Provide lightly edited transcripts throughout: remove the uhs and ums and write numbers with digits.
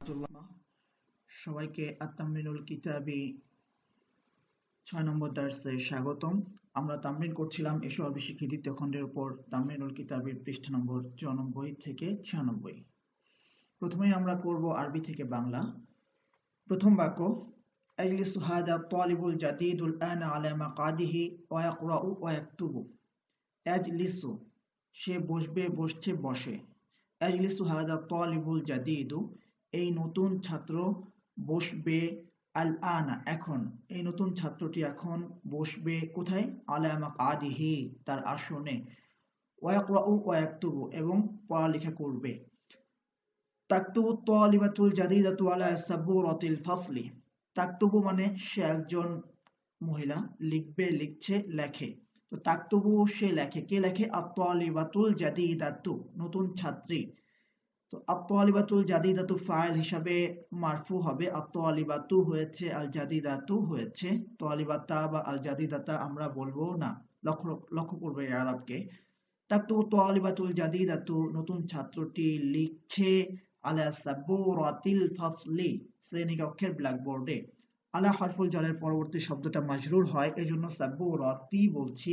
রাহমাতুল্লাহ। সবাইকে আত-তামরিনুল কিতাবি ৬ নম্বর দার্সে স্বাগতম। আমরা তামরিন করছিলাম এসো আরবি শিখি দ্বিতীয় খণ্ডের উপর তামরিনুল কিতাবের পৃষ্ঠা নম্বর ৯৪ থেকে ৯৬। প্রথমেই আমরা করব আরবি থেকে বাংলা। প্রথম বাক্য, আজলিসু হাদা তালিবুল জাদিদুল আনা আলা মাকাদিহি ওয়া ইয়াকরাউ ওয়া ইয়াকতুবু। আজলিসু সে বসবে, বসছে, বসে। আজলিসু হাদা তালিবুল জাদিদু এই নতুন ছাত্র বসবে, আল আনা এখন, এই নতুন ছাত্রটি এখন বসবে কোথায়? আলা মাকাদিহি তার আসনে। ওয়া ইয়াকরাউ ওয়া ইয়াকতুবু এবং পড়ালেখা করবে। তাকতুবু তালিবাতুল জাদিদাতু আলা সাবুরাতিল ফাসলি। তাকতুবু মানে সে একজন মহিলা, লিখবে, লিখছে, লেখে। তো তাকতুবু সে লেখে, কে লেখে? আত-তালিবাতুল জাদিদাতু নতুন ছাত্রী। তো আত-তালিবাতুল জাদিদাতু ফাইল হিসাবে মারফু হবে, আত-তালিবাতু হয়েছে, আল জাদিদাতু হয়েছে। তালিবাতা বা আল জাদিদাতা আমরা বলবো না। লক্ষ্য করবে এই আরবকে। তাকতুবু তালিবাতুল জাদিদাতু নতুন ছাত্রটি লিখছে, আলা সাবুরাতিল ফাসলি শ্রেণীকক্ষের ব্ল্যাকবোর্ডে। আলা হরফুল জারের পরবর্তী শব্দটা মাজরুর হয়, এজন্য সাবুরাতি বলছি,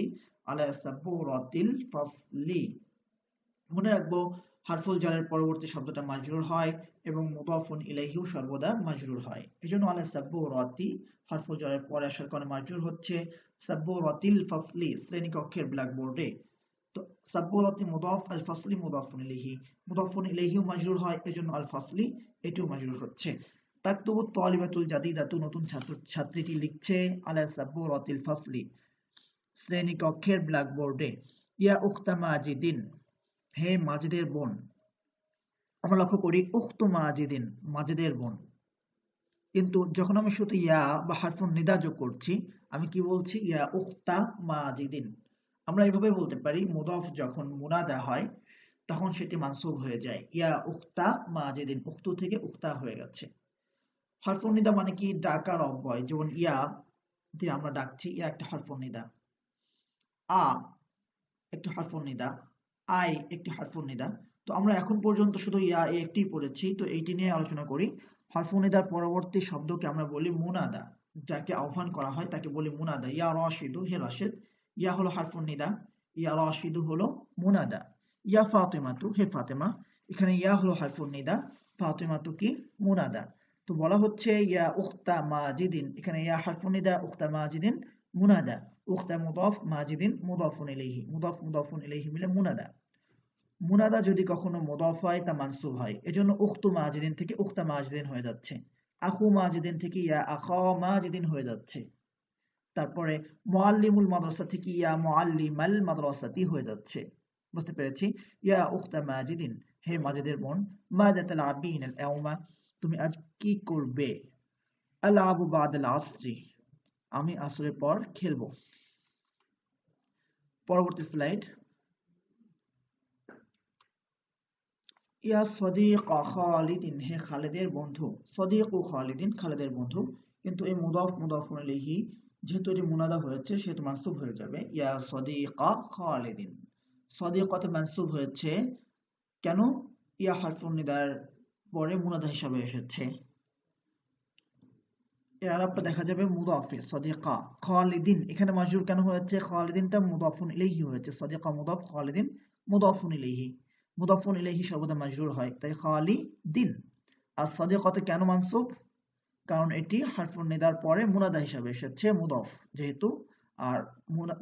আলা সাবুরাতিল ফাসলি। মনে রাখবো হরফুল জারের পরবর্তী শব্দটা মাজরুর হয় এবং মুদাফুন ইলাইহিও সর্বদা মাজরুর হয়, এজন্য আলা সাবুরাতি হরফুল জারের পরে আসার কারণে মাজরুর হচ্ছে। সাবুরাতিল ফাসলি শ্রেণীকক্ষের ব্ল্যাকবোর্ডে। তো সাবুরাতি মুদাফ, আল ফাসলি মুদাফুন ইলাইহি, মুদাফুন ইলাইহিও মাজরুর হয়, এজন্য আল ফাসলি এটিও মাজরুর হচ্ছে। তাকতুবু তালিবাতুল জাদিদাতু নতুন ছাত্রীটি লিখছে, আলা সাবুরাতিল ফাসলি শ্রেণীকক্ষের ব্ল্যাকবোর্ডে। ইয়া উখতা মাজিদিন হে মাজিদের বোন। আমরা লক্ষ্য করি উখতু মাজিদিন মাজিদের বোন, কিন্তু যখন আমি শুধু ইয়া বা হারফুন নিদা যোগ করছি আমি কি বলছি? ইয়া উখতা মাজিদিন। আমরা এইভাবে বলতে পারি, মুদাফ যখন মুনাদা হয় তখন সেটি মানসুব হয়ে যায়, ইয়া উখতা মাজিদিন, উখতু থেকে উখতা হয়ে গেছে। হরফুন নিদা মানে কি? ডাকার অব্যয়, যেমন ইয়া দিয়ে আমরা ডাকছি, ইয়া একটা হরফুন নিদা, আ একটি হরফুন নিদা, আই একটি হরফুন নিদা। তো আমরা এখন পর্যন্ত শুধু ইয়া একটি পড়েছি, তো এইটি নিয়ে আলোচনা করি। হরফুন নিদার পরবর্তী শব্দকে আমরা বলি মুনাদা, যাকে আহ্বান করা হয় তাকে বলি মুনাদা। ইয়া রাশিদু হে রাশিদ, ইয়া হলো হরফুন নিদা, ইয়া রাশিদু হলো মুনাদা। ইয়া ফাতেমাতু হে ফাতেমা, এখানে ইয়া হলো হরফুন নিদা, ফাতেমাতু কি? মুনাদা। তো বলা হচ্ছে ইয়া উখতা মাজিদিন, এখানে ইয়া হরফুন নিদা, উখতা মাজিদিন মুনাদা। উখতা মুদাফ, মাজিদিন মুদাফুন ইলাইহি, মুদাফ মুদাফুন ইলাইহি মিলে মুনাদা। মুনাদা যদি কখনো মুদাফ হয় তা মানসুব হয়, এজন্য উখতু মাজিদিন থেকে উখতা মাজিদিন হয়ে যাচ্ছে। আখু মাজিদিন থেকে ইয়া আখা মাজিদিন হয়ে যাচ্ছে। তারপরে মুআল্লিমুল মাদ্রাসা থেকে ইয়া মুআল্লিমাল মাদ্রাসাতি হয়ে যাচ্ছে। বুঝতে পেরেছি? ইয়া উখতা মাজিদিন হে মাজিদের বোন। মাযা তালআবিন আল ইয়াউমা তুমি আজ কি করবে? আলআবু বাদাল আসরি আমি আসরের পর খেলবো। পরবর্তী স্লাইড। ইয়া সদীক খালিদিন হে খালিদের বন্ধু। সদীক ও খালিদিন খালিদের বন্ধু, কিন্তু এই মুদাফ মুদাফুন ইলাইহি যেহেতু এটি মুনাদা হয়েছে সেহেতু মানসুব হয়ে যাবে, ইয়া সদীকা খালিদিন। সদীকাতে মানসুব হয়েছে কেন? ইয়া হরফুন নিদার পরে মুনাদা হিসাবে এসেছে। এই আরবটা দেখা যাবে মুদাফে সদীকা। খালিদিন এখানে মাজরুর কেন হয়েছে? খালিদিনটা মুদাফুন ইলাইহি হয়েছে, সদীকা মুদাফ, খালিদিন মুদাফুন ইলাইহি। মুদাফুন ইলাইহি সর্বদা মাজরুর হয়, তাই খালিদিন। আর সদীকাতে কেন মানসুব? কারণ এটি হরফুন নিদার পরে মুনাদা হিসাবে এসেছে, মুদাফ যেহেতু। আর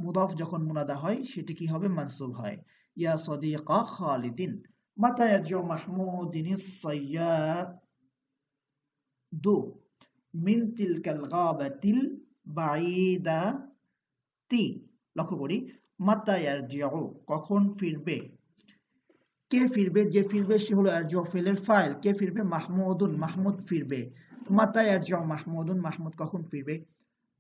মুদাফ যখন মুনাদা হয় সেটি কি হবে? মানসুব হয়। ইয়া সদীকা খালিদিন। মাতা ইয়ারজিউ মাহমুদিনিস সাইয়্যাদু মিন তিলকাল গাবাতিল বাঈদাতি। লক্ষ্য করি, মাতা ইয়ারজিউ কখন ফিরবে। কে ফিরবে? যে ফিরবে সে হলো ইয়ারজিউ ফিলের ফাইল। কে ফিরবে? মাহমুদুন, মাহমুদ ফিরবে। মাতা ইয়ারজিউ মাহমুদুন, মাহমুদ কখন ফিরবে।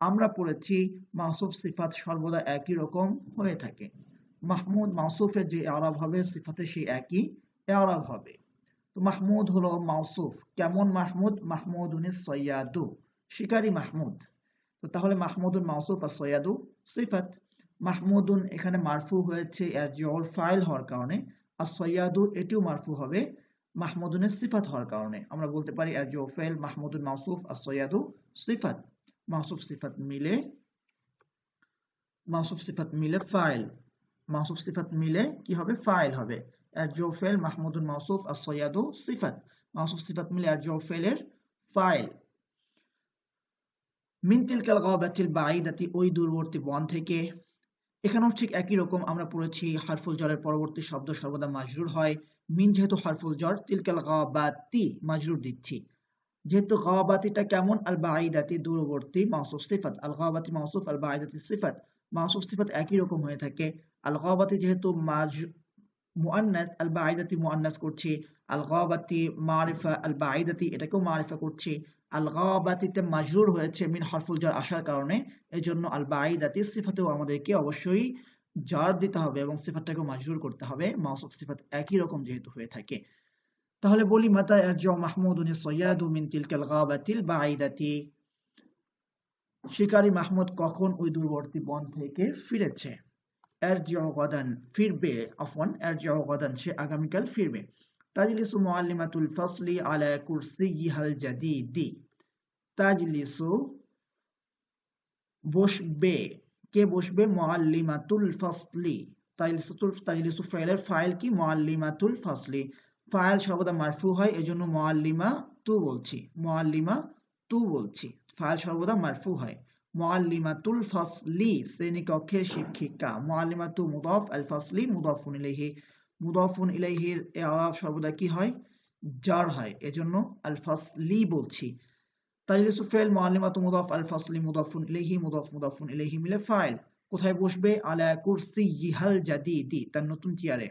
আমরা পড়েছি মাউসুফ সিফাত সর্বদা একই রকম হয়ে থাকে। মাহমুদ মাউসুফের যে ইআরাব হবে সিফাতের সেই একই ইআরাব হবে। তো মাহমুদ হলো মাউসুফ, কেমন মাহমুদ? মাহমুদুনিস সাইয়্যাদু শিকারী মাহমুদ। তো তাহলে মাহমুদুন মাউসুফ আর সাইয়্যাদু সিফাত। মাহমুদুন এখানে মারফু হয়েছে ইয়ারজিউর ফাইল হওয়ার কারণে, আর সাইয়্যাদু এটিও মারফু হবে মাহমুদুনের সিফাত হওয়ার কারণে আমরা বলতে পারি আরজু ফেল মাহমুদুন মাউসুফ as-সাইয়াদু সিফাত। মাউসুফ সিফাত মিলে ফাইল। মাউসুফ সিফাত মিলে কি হবে? ফাইল হবে। আরজু ফেল মাহমুদুন মাউসুফ as-সাইয়াদু সিফাত। মাউসুফ সিফাত মিলে আরজু ফেলের ফাইল। মিন তিলকাল গাবাতিল বাঈদাতি, ওই দূরবর্তী বন থেকে। এখানেও ঠিক একই রকম আমরা পড়েছি হারফুল জরের পরবর্তী শব্দ সর্বদা মাজরুর হয়। মিন যেহেতু হারফুল জর, তিলকাল গাবাতি মাজরুর দিচ্ছি। যেহেতু গাবাতিটা কেমন? আল বাঈদাতি দূরবর্তী, মাউসুফ সিফাত। আল গাবাতি মাউসুফ, আল বাঈদাতি সিফাত। মাউসুফ সিফাত একই রকম হয়ে থাকে। আল গাবাতি যেহেতু মুআন্নাস, আল বাঈদাতি মুআন্নাস করছি। আল গাবাতি মারিফা, আল বাঈদাতি এটাকেও মারিফা করছি। আল গাবাতিতে মাজরুর হয়েছে মিন হারফুল জার আসার কারণে, এজন্য আল বাঈদাতি সিফাতেও আমাদেরকে অবশ্যই জার দিতে হবে এবং সিফাতটাকেও মাজরুর করতে হবে, মাউসুফ সিফাত একই রকম যেহেতু হয়ে থাকে। তাহলে বলি মাতা ইয়ারজিউ মাহমুদুন as-সাইয়াদু মিন তিলকাল গাবাতিল বাঈদাতি, শিকারী মাহমুদ কখন ওই দূরবর্তী বন থেকে ফিরেছে। ইয়ারজিউ গাদান ফিরবে, আফওয়ান ইয়ারজিউ গাদান সে আগামীকাল ফিরবে। তাজলিসু মুআল্লিমাতুল ফাসলি আলা কুরসিয়িহাল জাদীদি। তাজলিসু বসবে, কে বসবে? মুআল্লিমাতুল ফাসলি। তাজলিসু ফাইলের ফাইল কি? মুআল্লিমাতুল ফাসলি। ফাইল সর্বদা মারফু হয়, এজন্য মুআল্লিমা তু বলছি। মুআল্লিমা তু বলছি, ফাইল সর্বদা মারফু হয়। মুআল্লিমাতুল ফাসলি শ্রেণীকক্ষের শিক্ষিকা। মুআল্লিমাতু মুদাফ, আল ফাসলি মুদাফুন ইলাইহি। মুদাফুন ইলাইহির ইআরাব সর্বদা কি হয়? জার হয়, এজন্য আল ফাসলি বলছি। তাজলিসু ফেল মুআল্লিমাতু মুদাফ, আল ফাসলি মুদাফুন ইলাইহি, মুদাফুন ইলাইহি মিলে ফাইল। কোথায় বসবে? আলা কুরসিয়িহাল জাদীদি, তার নতুন চেয়ারে।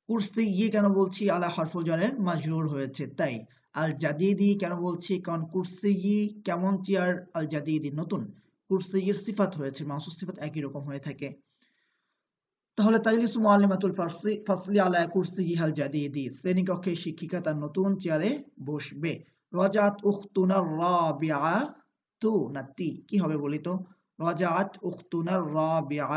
কুরসিয়্যি কেন বলছি? আলা হারফুল জারের মাজরুর হয়েছে তাই। আল জাদীদি কেন বলছি? কারণ কুরসিয়্যি কেমন চেয়ার? আল জাদীদি নতুন। কুরসিয়্যির সিফাত হয়েছে, মাউসুফ সিফাত একই রকম হয়ে থাকে। তাহলে তাজলিসু মুআল্লিমাতুল ফাসলি আলা কুরসিয়িহাল জাদীদি, শ্রেণীকক্ষের শিক্ষিকা তার নতুন চেয়ারে বসবে। রাজাত উখতুনা রাবিআ তু না তি, কি হবে বলি তো? রাজাত উখতুনা রাবিআ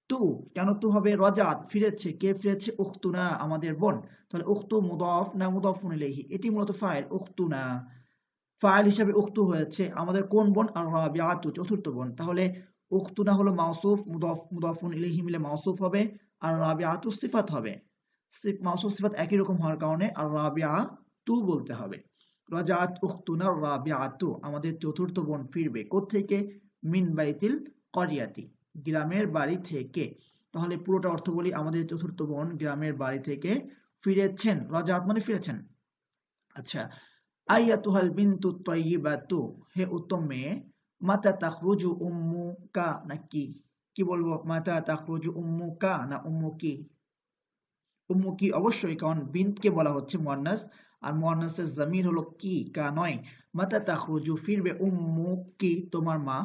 তু, কেন তু হবে? রাজাত ফিরেছে, কে ফিরেছে? উখতুনা আমাদের বোন। তাহলে উখতু মুদাফ না মুদাফুন ইলাইহি, এটি মূলত ফাইল। উখতুনা ফাইল হিসেবে উখতু হয়েছে, আমাদের কোন বোন? আর রাবিআতু চতুর্থ বোন। তাহলে উখতুনা হলো মাউসুফ, মুদাফুন ইলাইহি মিলে মাউসুফ হবে, আর রাবিআতু সিফাত হবে। মাউসুফ সিফাত একই রকম হওয়ার কারণে আর রাবিআতু বলতে হবে। রাজাত উখতুনা রাবিআতু, আমাদের চতুর্থ বোন ফিরবে। কোত্থেকে? মিন বাইতিল ক্বরিয়াতি, গ্রামের বাড়ি থেকে। তাহলে পুরোটা অর্থ বলি, আমাদের চতুর্থ বোন গ্রামের বাড়ি থেকে ফিরেছেন। রাজাত মানে ফিরেছেন। আচ্ছা, আইয়াতুহাল বিনতু তাইয়িবাতু, হে উত্তম মেয়ে। মাতা তাখরুজু উম্মুকা না কি? কি বলবো? মাতা তাখরুজু উম্মুকা না উম্মুকি? উম্মুকি অবশ্যই, কারণ বিনতকে বলা হচ্ছে মুয়ান্নাস, আর মুয়ান্নাসের জামির হলো কি, কা নয়। মাতা তাখরুজু ফিরবে, উম্মুকি তোমার মা।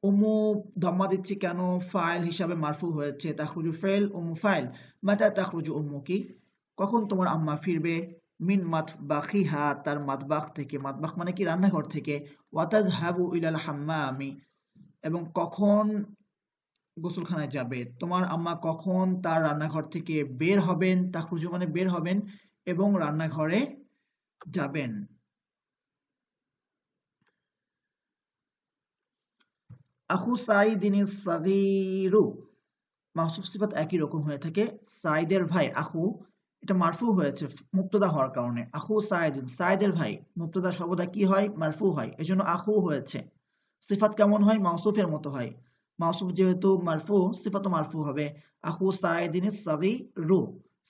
উম্মু দম্মা দিচ্ছি কেন? ফাইল হিসাবে মারফু হয়েছে, তাখরুজু ফেল, উম্মু ফাইল। মাতা তাখরুজু উম্মুকি, কখন তোমার আম্মা ফিরবে? মিন মাতবাখিহা, তার মাতবাখ থেকে। মাতবাখ মানে কি? রান্নাঘর থেকে। ওয়াতাযহাবু ইলাল হাম্মামি, এবং কখন গোসলখানায় যাবে। তোমার আম্মা কখন তার রান্নাঘর থেকে বের হবেন? তাখরুজু মানে বের হবেন এবং রান্নাঘরে যাবেন। আখু সাইদিনিস সাগীরু, মাহসুফ সিফাত একই রকম হয়ে থাকে। সাইদের ভাই, আখু এটা মারফু হয়েছে মুবতাদা হওয়ার কারণে। আখু সাইদিন, সাইদের ভাই, মুবতাদা সর্বদা কি হয়? মারফু হয়, এজন্য আখু হয়েছে। সিফাত কেমন হয়? মাউসুফের মতো হয়। মাউসুফ যেহেতু মারফু, সিফাতও মারফু হবে। আখু সাইদিনিস সাগীরু,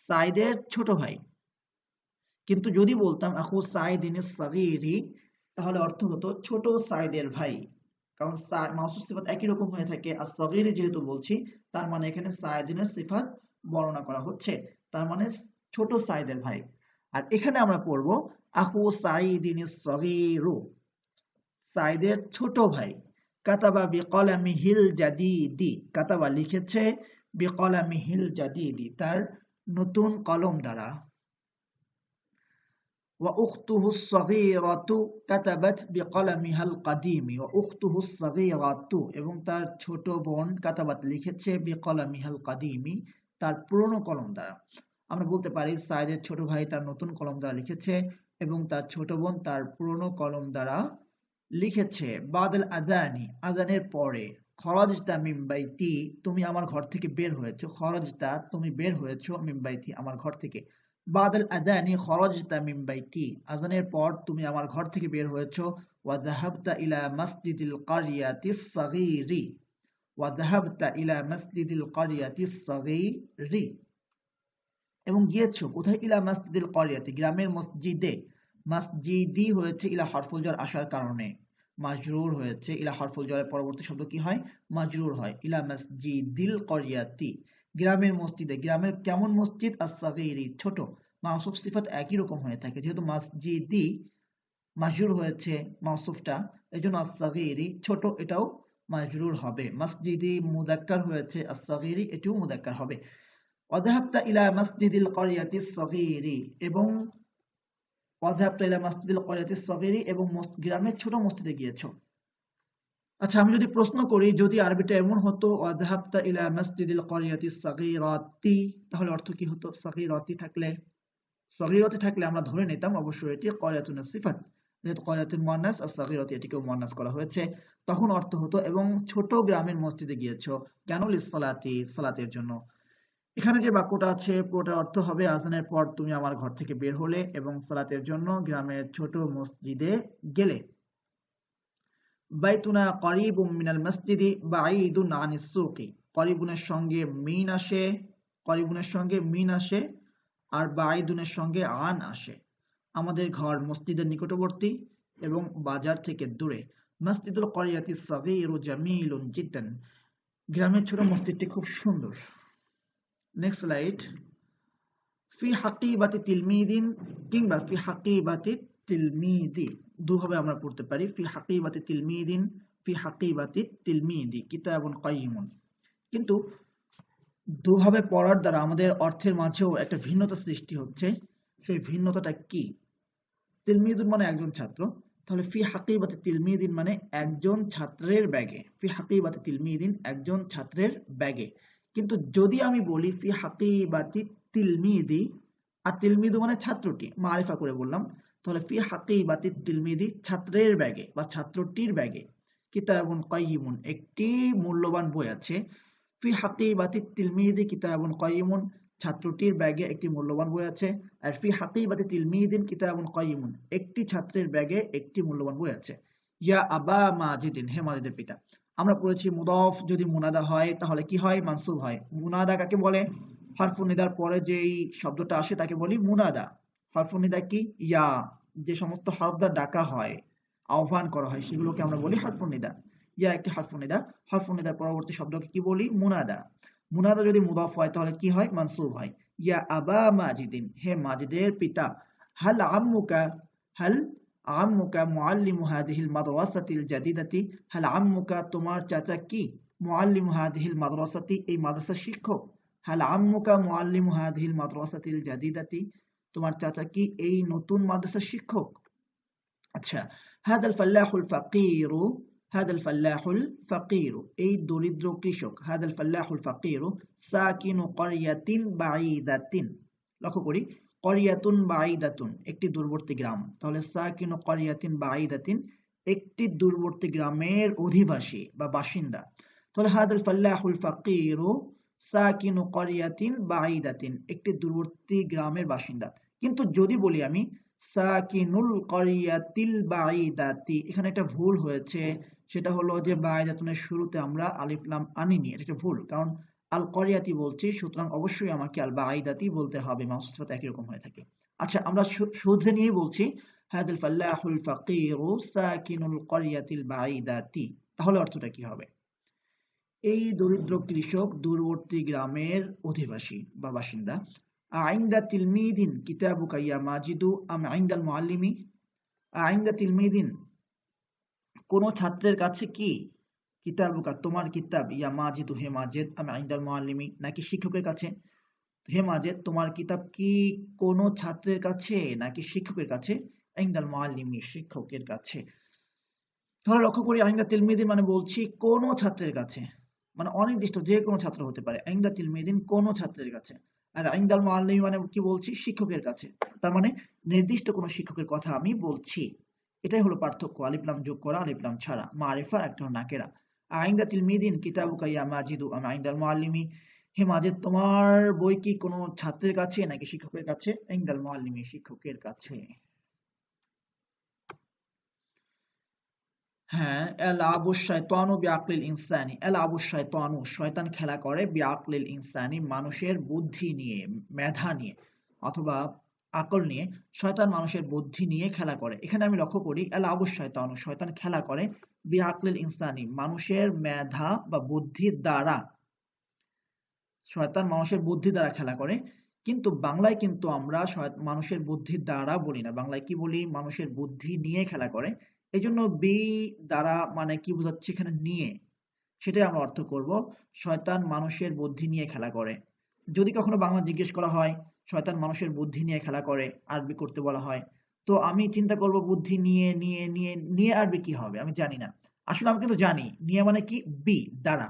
সাইদের ছোট ভাই। কিন্তু যদি বলতাম আখু সাইদিনিস সাগীরি, তাহলে অর্থ হতো ছোট সাইদের ভাই, কারণ মাউসুফ সিফাত একই রকম হয়ে থাকে। আর সাগীরি যেহেতু বলছি, তার মানে এখানে সাইদিনের সিফাত বর্ণনা করা হচ্ছে, তার মানে ছোট সাইদের ভাই। আর এখানে আমরা পড়বো আখু সাইদিনিস সাগীরু, সাইদের ছোট ভাই। কাতাবা বিকলামিহিল জাদীদি, কাতাবা লিখেছে, বিকলামিহিল জাদীদি তার নতুন কলম দ্বারা। وأخته الصغيرة كتبت بقلمها القديم, وأخته الصغيرة এবং তার ছোট বোন কাতাবাত লিখেছে বিকলামিহাল কাদিমি তার পুরনো কলম দ্বারা। আমরা বলতে পারি সায়েদের ছোট ভাই তার নতুন কলম দ্বারা লিখেছে এবং তার ছোট বোন তার পুরনো কলম দ্বারা লিখেছে। বাদল আদানি, আজানের পরে। খরজতা মিন বাইতি, তুমি আমার ঘর থেকে বের হয়েছো। খরজতা, তুমি বের হয়েছো, মিন বাইতি, আমার ঘর থেকে। বাদল আদানি খরজতা মিন বাইতি, আজানের পর তুমি আমার ঘর থেকে বের হয়েছো। ওয়া যাহাবতা ইলা মসজিদিল কারিয়াতিস সাগীরি, ওয়া যাহাবতা ইলা মসজিদিল কারিয়াতিস সাগীরি, এবং গিয়েছো কোথায়? ইলা মসজিদিল কারিয়াতি, গ্রামের মসজিদে। মসজিদি হয়েছে ইলা হরফুল জার আসার কারণে মাজরুর হয়েছে। ইলা হরফুল জারের পরবর্তী শব্দ কি হয়? মাজরুর হয়। ইলা মসজিদিল কারিয়াতি, গ্রামের মসজিদে। গ্রামের কেমন মসজিদ? আস-সাগীরি, ছোট। মাউসুফ সিফাত একই রকম হয়ে থাকে, যেহেতু মসজিদি মাজরুর হয়েছে মাউসুফটা, এজন্য আস-সাগীরি ছোট, এটাও মাজরুর হবে। মসজিদি মুযাক্কার হয়েছে, আস-সাগীরি এটিও মুযাক্কার হবে। ওয়াযাহাবতা ইলা মসজিদিল কারিয়াতিস সাগীরি, এবং ওয়াযাহাবতা ইলা মসজিদিল কারিয়াতিস সাগীরি, এবং গ্রামের ছোট মসজিদে গিয়েছো। আচ্ছা, আমি যদি প্রশ্ন করি, যদি আরবিটা এমন হতো ওয়াযাহাবতা ইলা মসজিদিল কারিয়াতিস সাগীরাতি, তাহলে অর্থ কি হতো? সাগীরাতি থাকলে, সাগীরাতি থাকলে আমরা ধরে নিতাম অবশ্যই এটি কারিয়াতুন সিফাত, যেহেতু কারিয়াতুন মুয়ান্নাস আর সাগীরাতি এটিকেও মুয়ান্নাস করা হয়েছে। তখন অর্থ হতো এবং ছোট গ্রামের মসজিদে গিয়েছো। কেন? লিসসালাতি, সালাতের জন্য। এখানে যে বাক্যটা আছে পুরোটার অর্থ হবে আজানের পর তুমি আমার ঘর থেকে বের হলে এবং সালাতের জন্য গ্রামের ছোট মসজিদে গেলে। বাইতুনা করিবুম মিনাল মসজিদি বাঈদুন আনিস সুকি, করিবুনের সঙ্গে মিন আসে, করিবুনের সঙ্গে মিন আসে, আর বাঈদুনের সঙ্গে আন আসে। আমাদের ঘর মসজিদের নিকটবর্তী এবং বাজার থেকে দূরে। মসজিদুল কারিয়াতিস সাগীরু জামিলুন জিদ্দান, গ্রামের ছোট মসজিদটি খুব সুন্দর। Next slide. ফি হাকিবাতি তিলমিদিন কিংবা ফি হাকিবাতি তিলমিদি, দুভাবে আমরা পড়তে পারি। ফি হাকিবাতি তিলমিদিন, ফি হাকিবাতি তিলমিদি কিতাবুন কাইয়িমুন। কিন্তু দুভাবে পড়ার দ্বারা আমাদের অর্থের মাঝেও একটা ভিন্নতা সৃষ্টি হচ্ছে। সেই ভিন্নতাটা কি? তিলমিদুন মানে একজন ছাত্র, তাহলে ফি হাকিবাতি তিলমিদিন মানে একজন ছাত্রের ব্যাগে। ফি হাকিবাতি তিলমিদিন, একজন ছাত্রের ব্যাগে। কিন্তু যদি আমি বলি ফি হাকিবাতি তিলমিদি, আর তিলমিদু মানে ছাত্রটি, মারিফা করে বললাম, তাহলে ফি হাকিবাতি তিলমিদি, ছাত্রের ব্যাগে বা ছাত্রটির ব্যাগে। কিতাবুন কাইয়িমুন, একটি মূল্যবান বই আছে। ফি হাকিবাতি তিলমিদি কিতাবুন কাইয়িমুন, ছাত্রটির ব্যাগে একটি মূল্যবান বই আছে। আর ফি হাকিবাতি তিলমিদিন কিতাবুন কাইয়িমুন, একটি ছাত্রের ব্যাগে একটি মূল্যবান বই আছে। ইয়া আবা মাজিদিন, হে মাজিদের পিতা। আমরা পড়েছি মুদাফ যদি মুনাদা হয় তাহলে কি হয়? মানসুব হয়। মুনাদা কাকে বলে? হরফুন নিদার পরে যেই শব্দটা আসে তাকে বলি মুনাদা। হরফুন নিদা কি? ইয়া, যে সমস্ত হরফ দ্বারা ডাকা হয়, আহ্বান করা হয়, সেগুলোকে আমরা বলি হরফুন নিদা। ইয়া একটি হরফুন নিদা। হরফুন নিদার পরবর্তী শব্দকে কি বলি? মুনাদা। মুনাদা যদি মুদাফ হয় তাহলে কি হয়? মানসুব হয়। ইয়া আবা মাজিদিন, হে মাজিদের পিতা। হাল আম্মুকা, হাল আম্মুকা মুআল্লিমু হাদিহিল মাদ্রাসাতিল জাদিদাতি, হাল আম্মুকা, তোমার চাচা কি? মুআল্লিমু হাদিহিল মাদ্রাসাতি, এই মাদ্রাসার শিক্ষক। হাল আম্মুকা মুআল্লিমু হাদিহিল মাদ্রাসাতিল জাদিদাতি, তোমার চাচা কি এই নতুন মাদ্রাসার শিক্ষক? আচ্ছা, হাদাল ফাল্লাহুল ফাকিরু, হাদাল ফাল্লাহুল ফাকিরু, এই দরিদ্র কৃষক। হাদাল ফাল্লাহুল ফাকিরু সাকিনু ক্বরিয়াতিন বাঈদাতিন, লক্ষ্য করি, ক্বরিয়াতুন বাঈদাতুন একটি দূরবর্তী গ্রাম, তাহলে সাকিনু ক্বরিয়াতিন বাঈদাতিন একটি দূরবর্তী গ্রামের অধিবাসী বা বাসিন্দা। তাহলে হাদাল ফাল্লাহুল ফাকিরু সাকিনু ক্বরিয়াতিন বাঈদাতিন একটি দূরবর্তী গ্রামের বাসিন্দা। কিন্তু যদি বলি আমি সাকিনুল ক্বরিয়াতিল বাঈদাতি, এখানে একটা ভুল হয়েছে। সেটা হলো যে বাঈদাতুনের শুরুতে আমরা আলিফ লাম আনিনি, এটা একটা ভুল, কারণ আল ক্বরিয়াতি বলছি, সুতরাং অবশ্যই আমাকে আল বাঈদাতি বলতে হবে, মাউসুফ সিফাত একই রকম হয়ে থাকে। আচ্ছা, আমরা শুধরে নিয়ে বলছি হাদাল ফাল্লাহুল ফাকিরু সাকিনুল ক্বরিয়াতিল বাঈদাতি, তাহলে অর্থটা কি হবে? এই দরিদ্র কৃষক দূরবর্তী গ্রামের অধিবাসী বা বাসিন্দা। আইন্দা তিলমিদিন কিতাবুকা ইয়া মাজিদু আম আইন্দাল মুআল্লিমি, আইন্দা তিলমিদিন কোন ছাত্রের কাছে কি? কিতাবুকা তোমার কিতাব, ইয়া মাজিদু হে মাজেদ, আম আইন্দাল মুআল্লিমি নাকি শিক্ষকের কাছে? হে মাজেদ, তোমার কিতাব কি কোন ছাত্রের কাছে নাকি শিক্ষকের কাছে? আইন্দাল মুআল্লিমি, শিক্ষকের কাছে। তাহলে লক্ষ্য করি আইন্দা তিলমিদিন মানে বলছি কোন ছাত্রের কাছে, মানে অনির্দিষ্ট যে কোনো ছাত্র হতে পারে। আইন্দা তিলমিদিন কোন ছাত্রের কাছে। আর ইনদাল মুআল্লিমি মানে কি বলছি, শিক্ষকের কাছে। তার মানে নির্দিষ্ট কোনো শিক্ষকের কথা আমি বলছি। এটাই হলো পার্থক্য, আলিফ লাম যোগ করা আলিফ লাম ছাড়া। মারিফা একটা হলো নাকেরা। আইন্দা তিলমিদিন কিতাবুকা ইয়া মাজিদু আম ইনদাল মুআল্লিমি, হে মাজিদ তোমার বই কি কোনো ছাত্রের কাছে নাকি শিক্ষকের কাছে? ইনদাল মুআল্লিমি, শিক্ষকের কাছে। হ্যাঁ, ইয়ালআবু শাইতানু বিআকলিল ইনসানি, ইয়ালআবু শাইতানু, শয়তান খেলা করে, বিআকলিল ইনসানি, মানুষের বুদ্ধি নিয়ে, মেধা নিয়ে অথবা আকল নিয়ে। শয়তান মানুষের বুদ্ধি নিয়ে খেলা করে। এখানে আমি লক্ষ্য করি ইয়ালআবু শাইতানু, শয়তান খেলা করে, বিআকলিল ইনসানি, মানুষের মেধা বা বুদ্ধির দ্বারা। শয়তান মানুষের বুদ্ধি দ্বারা খেলা করে। কিন্তু বাংলায় কিন্তু আমরা মানুষের বুদ্ধির দ্বারা বলি না, বাংলায় কি বলি? মানুষের বুদ্ধি নিয়ে খেলা করে। এই জন্য বি দ্বারা মানে কি বোঝাচ্ছে এখানে? নিয়ে। সেটাই আমরা অর্থ করব, শয়তান মানুষের বুদ্ধি নিয়ে খেলা করে। যদি কখনো বাংলা জিজ্ঞেস করা হয় শয়তান মানুষের বুদ্ধি নিয়ে খেলা করে, আরবি করতে বলা হয়, তো আমি চিন্তা করব বুদ্ধি নিয়ে নিয়ে নিয়ে নিয়ে আরবি কি হবে আমি জানি না। আসলে আমি কিন্তু জানি নিয়ে মানে কি, বি দ্বারা।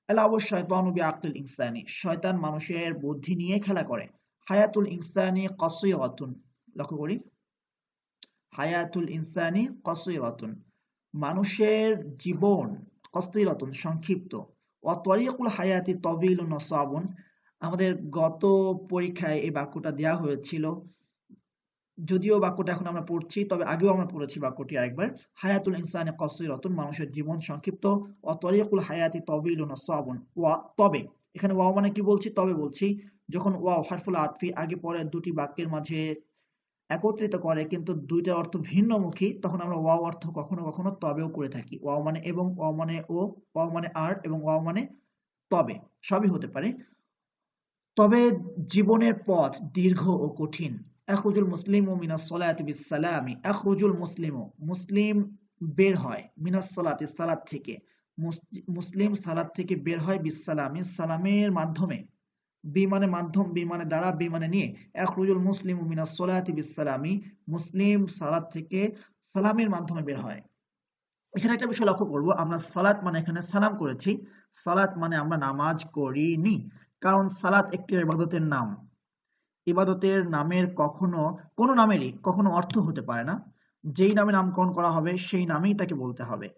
এলাবু শাইতানু বিআকলিল ইনসানি, শয়তান মানুষের বুদ্ধি নিয়ে খেলা করে। হায়াতুল ইনসানি কসীরাতুন, লক্ষ্য করি, হায়াতুল ইনসানি কসীরাতুন, মানুষের জীবন, কসীরাতুন সংক্ষিপ্ত। ওয়া তরিকুল হায়াতি তাওয়িলুন ওয়া সাবুন, আমাদের গত পরীক্ষায় এই বাক্যটা দেওয়া হয়েছিল, যদিও বাক্যটা এখন আমরা পড়ছি, তবে আগেও আমরা পড়েছি বাক্যটি আরেকবার। হায়াতুল ইনসানি কসীরাতুন, মানুষের জীবন সংক্ষিপ্ত। ওয়া তরিকুল হায়াতি তাওয়িলুন ওয়া সাবুন, ওয়া তবে, এখানে ওয়া মানে কি বলছি? তবে বলছি। যখন ওয়া হারফুল আতফি আগে পরে দুটি বাক্যের মাঝে একত্রিত করে কিন্তু দুইটার অর্থ ভিন্নমুখী, তখন আমরা ওয়াও অর্থ কখনো কখনো তবেও করে থাকি। ওয়াও মানে এবং, ওয়াও মানে ও, ওয়াও মানে আর এবং ওয়াও মানে তবে, সবই হতে পারে। তবে জীবনের পথ দীর্ঘ ও কঠিন। আখরুজুল মুসলিমু মিনাস সালাতি বিস সালামি, আখরুজুল মুসলিমু, মুসলিম বের হয়, মিনাস সালাতি সালাত থেকে, মুসলিম সালাত থেকে বের হয়, বিস সালামি সালামের মাধ্যমে। বি মানে মাধ্যম, বি মানে দ্বারা, বি মানে নিয়ে। আখরুজুল মুসলিমু মিনাস সালাতি বিস সালামি, মুসলিম সালাত থেকে সালামের মাধ্যমে বের হয়। এখানে একটা বিষয় লক্ষ্য করব, আমরা সালাত মানে এখানে সালাম করেছি, সালাত মানে আমরা নামাজ করিনি। কারণ সালাত একটি ইবাদতের নাম। ইবাদতের নামের কখনো, কোনো নামেরই কখনো অর্থ হতে পারে না। যেই নামে নামকরণ করা হবে সেই নামেই তাকে বলতে হবে।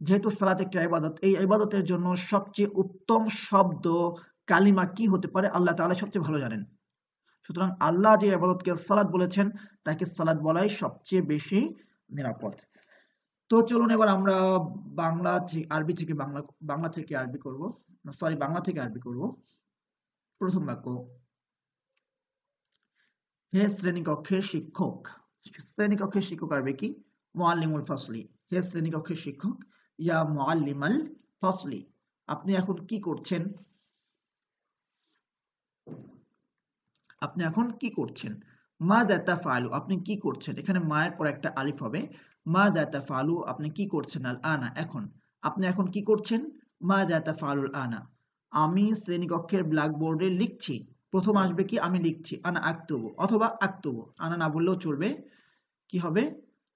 যেহেতু সালাত একটি ইবাদত, এই ইবাদতের জন্য সবচেয়ে উত্তম শব্দ কালিমা কি হতে পারে আল্লাহ তাআলা সবচেয়ে ভালো জানেন। সুতরাং আল্লাহ যে ইবাদতকে সালাত বলেছেন তাকে সালাত বলাই সবচেয়ে বেশি নিরাপদ। তো চলুন এবার আমরা বাংলা থেকে আরবি থেকে বাংলা থেকে আরবি করব, সরি বাংলা থেকে আরবি করব। প্রথম বাক্য, হে শ্রেণীকক্ষের শিক্ষক। শ্রেণীকক্ষের শিক্ষক আরবি কি? মুআল্লিমুল ফাসলি, হে শ্রেণীকক্ষের শিক্ষক। ইয়া মুআল্লিমাল ফাসলি, আপনি এখন কি করছেন? আপনি এখন কি করছেন? মাযা তাফআলু, আপনি কি করছেন? এখানে মায়ের পর একটা আলিফ হবে। মাযা তাফআলু, আপনি কি করছেন? আল আনা, এখন। আপনি এখন কি করছেন? মাযা তাফআলুল আনা, আমি শ্রেণীকক্ষের ব্ল্যাকবোর্ডে লিখছি। প্রথম আসবে কি? আমি লিখছি। আনা আক্তুবু অথবা আক্তুবু, আনা না বললেও চলবে। কি হবে?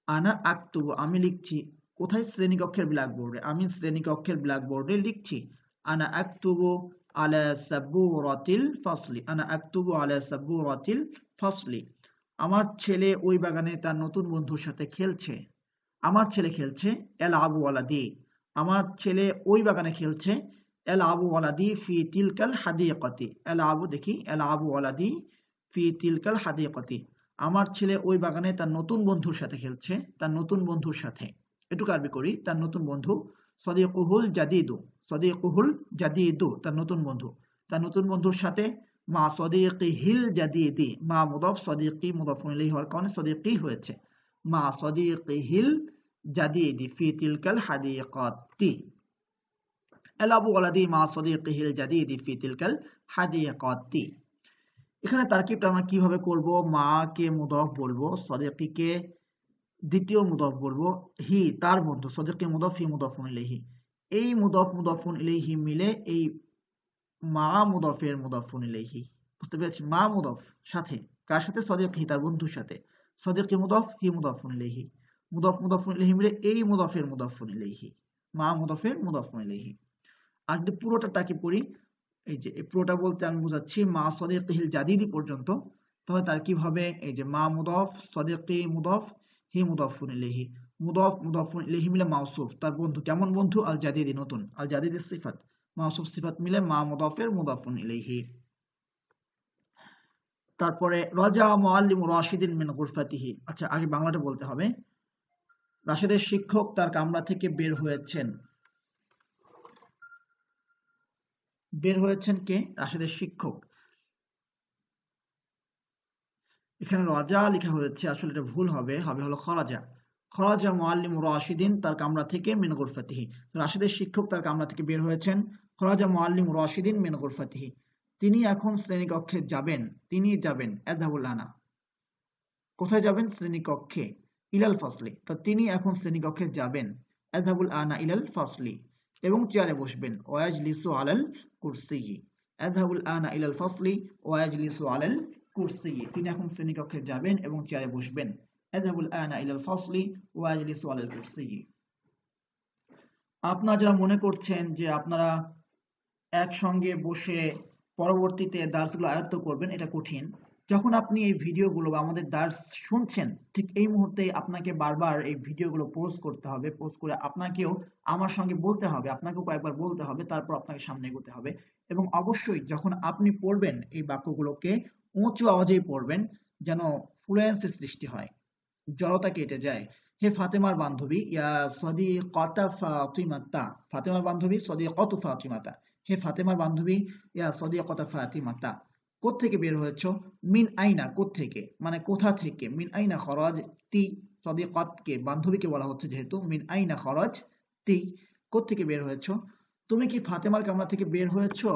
আনা আক্তুবু, আমি লিখছি। কোথায়? শ্রেণীকক্ষের ব্ল্যাকবোর্ডে, আমি শ্রেণীকক্ষের ব্ল্যাকবোর্ডে লিখছি। আনা আক্তুবু আলা সাবুরাতিল ফাসলি, আনা আক্তুবু আলা সাবুরাতিল ফাসলি, আমার ছেলে ওই বাগানে তার নতুন বন্ধুর সাথে খেলছে। আমার ছেলে খেলছে। ইয়ালআবু ওয়ালাদি, আমার ছেলে ওই বাগানে খেলছে। ইয়ালআবু ওয়ালাদি ফি তিলকাল হাদিকাতি, ইয়ালআবু, দেখি, ইয়ালআবু ওয়ালাদি ফি তিলকাল হাদিকাতি, আমার ছেলে ওই বাগানে তার নতুন বন্ধুর সাথে খেলছে। তার নতুন বন্ধুর সাথে, এটুকু আরবি করি, তার নতুন বন্ধু। সদিকুহুল জাদিদু, সদিকুহুল জাদিদু, তার নতুন বন্ধু। তার নতুন বন্ধুর সাথে। মা সদিকিহিল জাদিদি, মা মুদাফ, সদিকি মুদাফুন ইলাইহি হওয়ার কারণে সদিকি হয়েছে। মা সদিকিহিল জাদিদি ফি তিলকাল হাদিকাতি, ইয়ালআবু ওয়ালাদি মা সদিকিহিল জাদিদি ফি তিলকাল হাদিকাতি। এখানে তারকিবটা আমরা কিভাবে করব? মা কে মুদাফ বলবো, সদিকিকে দ্বিতীয় মুদাফ বলবো, হি তার বন্ধু, সদিকি মুদাফ, হি মুদাফুন ইলাইহি। এই মুদাফ মুদাফুন ইলাইহি মিলে এই মা মুদাফের মুদাফুন ইলাইহি, বুঝতে পেরেছি? মা মুদাফ সাথে, কার সাথে? সদিকি, তার বন্ধুর সাথে। সদিকি মুদাফ, হি মুদাফুন ইলাইহি, মুদাফ মুদাফুন ইলাইহি মিলে এই মুদাফের মুদাফুন ইলাইহি, মা মুদাফের মুদাফুন ইলাইহি। আর যদি পুরোটা তাকে পড়ি, এই যে এই পুরোটা বলতে আমি বুঝাচ্ছি মা সদিকিহিল জাদিদি পর্যন্ত, তাহলে তার কি হবে, এই যে মা মুদফ, সদিকি মুদফ, হি মুদফুন ইলাইহি, মুদফ মুদফুন ইলাইহি মিলে মাউসুফ, তার বন্ধু কেমন বন্ধু, আল জাদিদি নতুন, আল জাদিদি সিফাত, মাউসুফ সিফাত মিলে মা মুদফের মুদফুন ইলাইহি। তারপরে রাজা মুআল্লিমু রাশিদিন মিন গুরফাতিহি, আচ্ছা আগে বাংলাটা বলতে হবে। রাশেদের শিক্ষক তার কামরা থেকে বের হয়েছেন। বের হয়েছেন কে, রাশেদের শিক্ষক। এখানে রাজা লেখা হয়েছে, আসলে এটা ভুল হবে, হবে হলো খরাজা। খরাজা মুআল্লিমু রাশিদিন তার কামরা থেকে মিন গুরফাতিহি, রাশেদের শিক্ষক তার কামরা থেকে বের হয়েছেন। খরাজা মুআল্লিমু রাশিদিন মিন গুরফাতিহি, তিনি এখন শ্রেণীকক্ষে যাবেন, তিনি যাবেন, আযহাবুল আনা, কোথায় যাবেন, শ্রেণীকক্ষে, ইলাল ফাসলি, তো তিনি এখন শ্রেণীকক্ষে যাবেন, আযহাবুল আনা ইলাল ফাসলি, এবং চেয়ারে বসবেন, ওয়াজলিসু আলাল কুরসিয়্যি, আযহাবুল আনা ইলাল ফাসলি ওয়াজলিসু আলাল কুরসিয়্যি, তিনি এখন শ্রেণীকক্ষে যাবেন এবং চেয়ারে বসবেন, আযহাবুল আনা ইলাল ফাসলি ওয়াজলিসু আলাল কুরসিয়্যি। আপনারা যারা মনে করছেন যে আপনারা একসঙ্গে বসে পরবর্তীতে দার্সগুলো আয়ত্ত করবেন, এটা কঠিন। যখন আপনি এই ভিডিওগুলো বা আমাদের দার্স শুনছেন, ঠিক এই মুহূর্তে আপনাকে বারবার এই ভিডিওগুলো পোস্ট করতে হবে, পোস্ট করে আপনাকেও আমার সঙ্গে বলতে হবে, আপনাকেও কয়েকবার বলতে হবে, তারপর আপনাকে সামনে এগোতে হবে। এবং অবশ্যই যখন আপনি পড়বেন এই বাক্যগুলোকে উঁচু আওয়াজেই পড়বেন, যেন ফ্লুয়েন্সি সৃষ্টি হয়, জড়তা কেটে যায়। হে ফাতেমার বান্ধবী, ইয়া সদিকাতা ফাতিমাতা, ফাতেমার বান্ধবী সদিকাতু ফাতিমাতা, হে ফাতেমার বান্ধবী, ইয়া সদিকাতা ফাতিমাতা, কোত্থেকে বের হয়েছো, মিন আইনা, কোত্থেকে মানে কোথা থেকে, মিন আইনা খরাজতি, সদিকাতকে বান্ধবীকে বলা হচ্ছে যেহেতু, মিন আইনা খরাজতি, কোত্থেকে বের হয়েছো, তুমি কি ফাতেমার কামরা থেকে বের হয়েছো,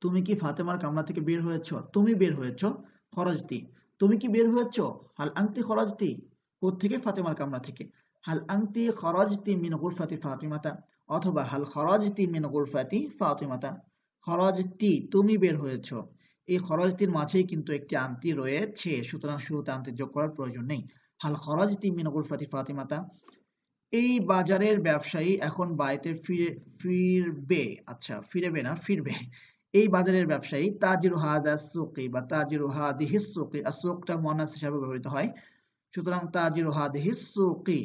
তুমি কি ফাতেমার কামরা থেকে বের হয়েছো, তুমি বের হয়েছো, খরাজতি, তুমি কি বের হয়েছো, হাল আনতি খরাজতি, কোত্থেকে, ফাতেমার কামরা থেকে, হাল আনতি খরাজতি মিন গুরফাতি ফাতিমাতা, অথবা হাল খরাজতি মিন গুরফাতি ফাতিমাতা, খরাজতি তুমি বের হয়েছো, এই খরাজতির মাঝেই কিন্তু একটি আনতি রয়েছে, সুতরাং শুরুতে আনতি যোগ করার প্রয়োজন নেই। হাল খরাজতি মিন গুরফাতি ফাতিমাতা, এই বাজারের ব্যবসায়ী এখন বাড়িতে ফিরবে, আচ্ছা ফিরবে না, ফিরবে, এই বাজারের ব্যবসায়ী, তাজিরু হাদা সুকি বা তাজিরু হাদিহিস সুকি, আসুকটা মুয়ান্নাস হিসেবে ব্যবহৃত হয়, সুতরাং তাজিরু হাদিহিস সুকি,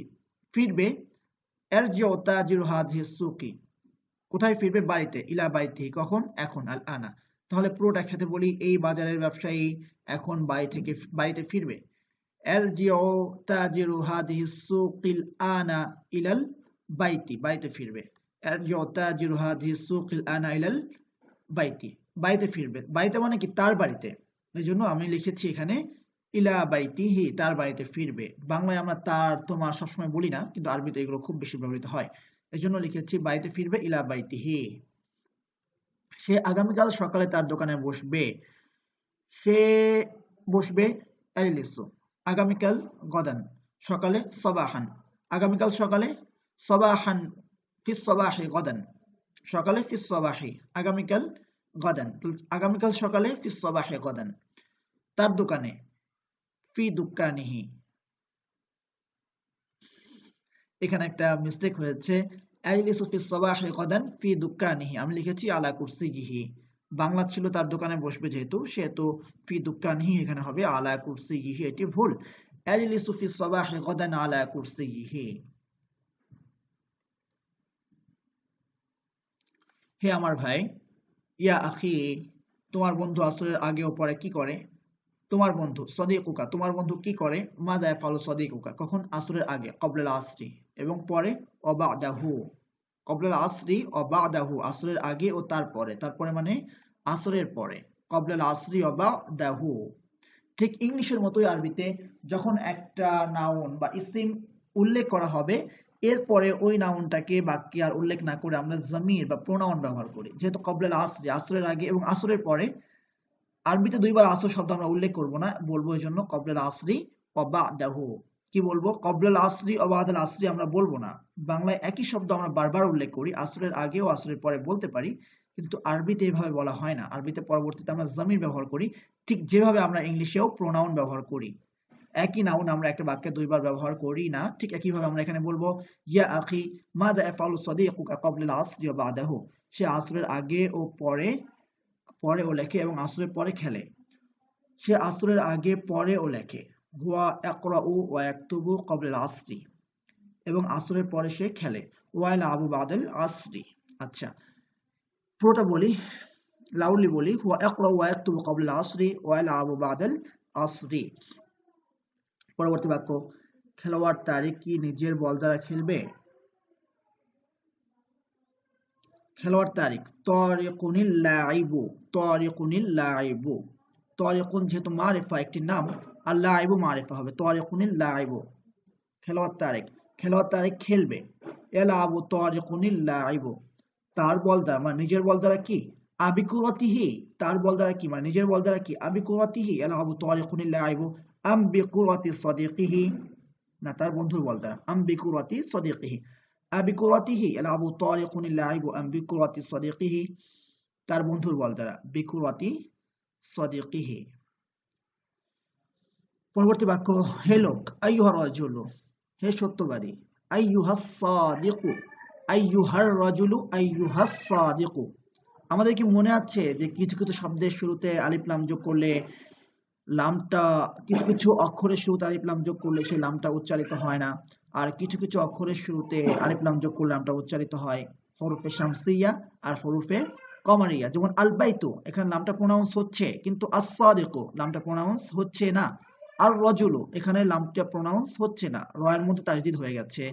ফিরবে, আরজিউ তাজিরু হাদিহিস সুকি, কোথায় ফিরবে, বাড়িতে, ইলা বাইতিহি, কখন, এখন, আল আনা, তাহলে পুরোটা একসাথে বলি, এই বাজারের ব্যবসায়ী এখন বাড়িতে ফিরবে, আরজিউ তাজিরু হাদিহিস সুকিল আনা ইলাল বাইতি, বাড়িতে ফিরবে, আরজিউ তাজিরু হাদিহিস সুকিল আনা ইলাল বাইতি, বাড়িতে ফিরবে, বাড়িতে মানে কি, তার বাড়িতে, এই জন্য আমি লিখেছি এখানে ইলা বাইতিহি, তার বাড়িতে ফিরবে। বাংলায় আমরা তার তোমার সবসময় বলি না, কিন্তু আরবিতে এগুলো খুব বেশি ব্যবহৃত হয়, এই জন্য লিখেছি বাড়িতে ফিরবে, ইলা বাইতিহি। সে আগামীকাল সকালে তার দোকানে বসবে, সে বসবে, আইলিসু, আগামীকাল, গদান, সকালে, সবাহান, আগামীকাল সকালে, সবাহান, ফিস সবাহি গদান, সকালে, ফিস সবাহি, আগামীকাল, গদান, আগামীকাল সকালে, ফিস সবাহি গদান, তার দোকানে, ফি দুক্কানিহি, এখানে একটা মিস্টেক হয়েছে, আইলিসু ফিস সবাহি গদান ফি দুক্কানিহি, আমি লিখেছি আলা কুরসিহি, বাংলা ছিল তার দোকানে বসবে যেহেতু, সেহেতু ফি দুক্কানিহি এখানে হবে আলা কুরসিহি, এটি ভুল, আইলিসু ফিস সবাহি গদান আলা কুরসিহি। হে আমার ভাই, ইয়া আখি, তোমার বন্ধু আসরের আগে ও পরে কি করে, তোমার বন্ধু, সদিকুকা, তোমার বন্ধু কি করে, মাদা ইয়াফআলু সদিকুকা, কখন, আসরের আগে, ক্বাবলাল আসরি, এবং পরে ওয়া বা'দাহু, ক্বাবলাল আসরি ওয়া বা'দাহু, আসরের আগে ও তারপরে, তারপরে মানে আসরের পরে, ক্বাবলাল আসরি ওয়া বা'দাহু। ঠিক ইংলিশের মতোই আরবিতে যখন একটা নাউন বা ইসিম উল্লেখ করা হবে, এরপরে ওই নাউনটাকে বাক্যে আর উল্লেখ না করে আমরা জমির বা প্রোনাউন ব্যবহার করি, যেহেতু ক্বাবলাল আসরি, আসরের আগে এবং আসরের পরে, আরবিতে দুইবার আসর শব্দ আমরা উল্লেখ করব না, বলবো এই জন্য ক্বাবলাল আসরি ওয়া বা'দাহু, কি বলবো, ক্বাবলাল আসরি ওয়া বা'দাল আসরি আমরা বলবো না। বাংলায় একই শব্দ আমরা বারবার উল্লেখ করি, আসরের আগে ও আসরের পরে বলতে পারি, কিন্তু আরবিতে এভাবে বলা হয় না, আরবিতে পরবর্তীতে আমরা জমির ব্যবহার করি, ঠিক যেভাবে আমরা ইংলিশেও প্রোনাউন ব্যবহার করি, একই নাউন আমরা একটা বাক্যে দুইবার ব্যবহার করি না, ঠিক একইভাবে আমরা এখানে বলবো ইয়া আখি মাযা ইয়াফআলু সাদিকুকা ক্বাবলাল আসরি ওয়া বা'দাহু, সে আসরের আগে ও পরে ও লেখে এবং আসরের পরে খেলে। সে আসরের আগে পরে ও লেখে। হুয়া ইয়াকরাউ ওয়া ইয়াকতুবু ক্বাবলা আল আসরি, এবং আসরের পরে সে খেলে। ওয়া ইয়ালআবু বাদাল আসরি। আচ্ছা, পুরোটা বলি, লাউডলি বলি। হুয়া ইয়াকরাউ ওয়া ইয়াকতুবু ক্বাবলা আল আসরি ওয়া ইয়ালআবু বাদাল আসরি। পরবর্তী বাক্য, খেলোয়াড় তারিক কি নিজের বল দ্বারা খেলবে? খেলোয়াড় তারিক তারিকুনিল লাইবু, তারিকুনিল লাইবু। তারিকুন যেহেতু মারিফা একটি নাম, আর লাইবু মারিফা হবে, তারিকুনিল লাইবু। খেলোয়াড় তারিক খেলবে। ইয়ালাবু তারিকুনিল লাইবু, তার বল দ্বারা মানে নিজের বল দ্বারা কি? আবিকুরাতিহি, তার বল দ্বারা কি মানে নিজের বল দ্বারা কি? আবিকুরাতিহি ইয়ালাবু তারিকুনিল লাইবু আম বিকুরাতি সাদিকিহি, না তার বন্ধুর বল দ্বারা। আম বিকুরাতি সাদিকিহি, আবিকুরাতিহি ইয়ালাবু তারিকুনিল লাইবু আম বিকুরাতি সাদিকিহি, তার বন্ধুর বল দ্বারা। বিকুরাতি সাদিকিহি। পরবর্তী বাক্য, হে লোক, আইয়ুহার রাজুলু, হে সত্যবাদী। আইয়ুহাস সাদিকু, আইয়ুহার রাজুলু আইয়ুহাস সাদিকু। আমাদের কি মনে আছে যে কিছু কিছু শব্দের শুরুতে আলিফ লাম যোগ করলে লামটা, কিছু কিছু অক্ষরের শুরুতে আলিফ লাম যোগ করলে সেই লামটা উচ্চারিত হয় না, আর কিছু কিছু অক্ষরের শুরুতে আলিফ লাম যোগ করলে লামটা উচ্চারিত হয়। হরফে শামসিয়া আর হরফে কমারিয়া। যেমন আল বাইতু, এখানে নামটা প্রোনাউন্স হচ্ছে, কিন্তু আস-সাদিকু নামটা প্রোনাউন্স হচ্ছে না। আর রজুলু, এখানে লামটা প্রোনাউন্স হচ্ছে না, রয়ের মধ্যে তাজদিদ হয়ে গেছে।